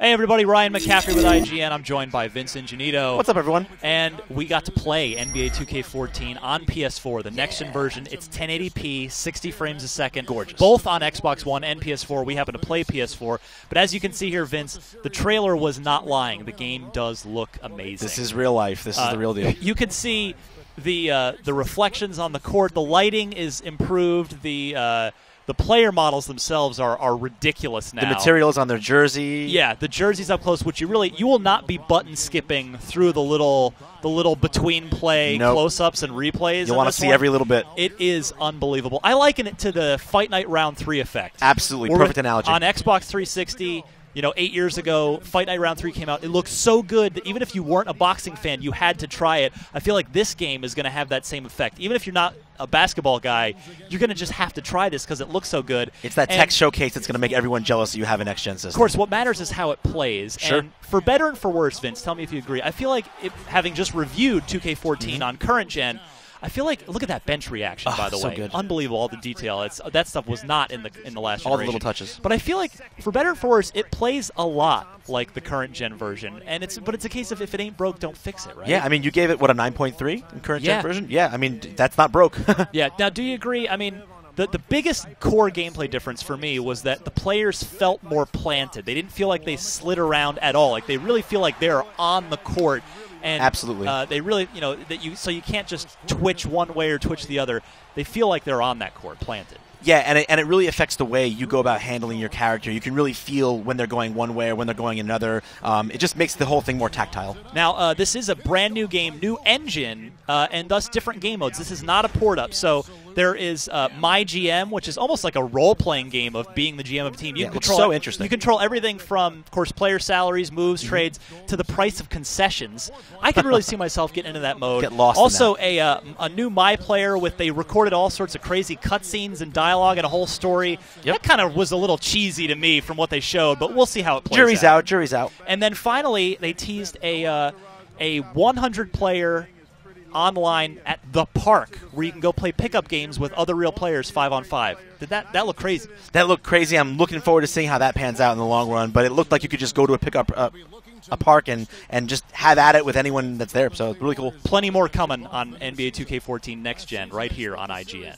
Hey everybody, Ryan McCaffrey with IGN. I'm joined by Vince Ingenito. What's up, everyone? And we got to play NBA 2K14 on PS4, the next-gen version. It's 1080p, 60 frames a second. Gorgeous. Both on Xbox One and PS4. We happen to play PS4. But as you can see here, Vince, the trailer was not lying. The game does look amazing. This is real life. This is the real deal. You can see the reflections on the court. The lighting is improved. The player models themselves are ridiculous now. The materials on their jersey. Yeah, the jerseys up close, which you will not be button skipping through the little between play close-ups and replays. You'll want to see every little bit. It is unbelievable. I liken it to the Fight Night Round 3 effect. Absolutely, perfect analogy. On Xbox 360, 8 years ago, Fight Night Round 3 came out. It looked so good that even if you weren't a boxing fan, you had to try it. I feel like this game is going to have that same effect. Even if you're not a basketball guy, you're going to just have to try this because it looks so good. It's that tech showcase that's going to make everyone jealous that you have an next-gen system. Of course, what matters is how it plays. Sure. And for better and for worse, Vince, tell me if you agree. I feel like having just reviewed 2K14 on current gen, I feel like, look at that bench reaction, by the way. Good. Unbelievable, all the detail. That stuff was not in the last generation. All the little touches. But I feel like, for better and for worse, it plays a lot like the current gen version. But it's a case of if it ain't broke, don't fix it, right? Yeah, I mean, you gave it, what, a 9.3 in current gen version? Yeah, I mean, that's not broke. Yeah, now do you agree? I mean, the biggest core gameplay difference for me was that the players felt more planted. They didn't feel like they slid around at all. Like, they really feel like they're on the court. And, absolutely. They really, so you can't just twitch one way or twitch the other. They feel like they're on that court, planted. Yeah, and it really affects the way you go about handling your character. You can really feel when they're going one way or when they're going another. It just makes the whole thing more tactile. Now, this is a brand new game, new engine, and thus different game modes. This is not a port-up. So there is My GM, which is almost like a role-playing game of being the GM of a team. You control, so interesting. You control everything from, of course, player salaries, moves, trades, to the price of concessions. I can really see myself getting into that mode. Get lost also, in that. a new My Player they recorded all sorts of crazy cutscenes and dialogue and a whole story. Yep. That kind of was a little cheesy to me from what they showed, but we'll see how it plays Jury's out. Jury's out. And then finally, they teased a 100-player online at the park where you can go play pickup games with other real players 5-on-5. Did that look crazy? That looked crazy. I'm looking forward to seeing how that pans out in the long run. But it looked like you could just go to a park and just have at it with anyone that's there. So it's really cool. Plenty more coming on NBA 2K14 Next Gen right here on IGN.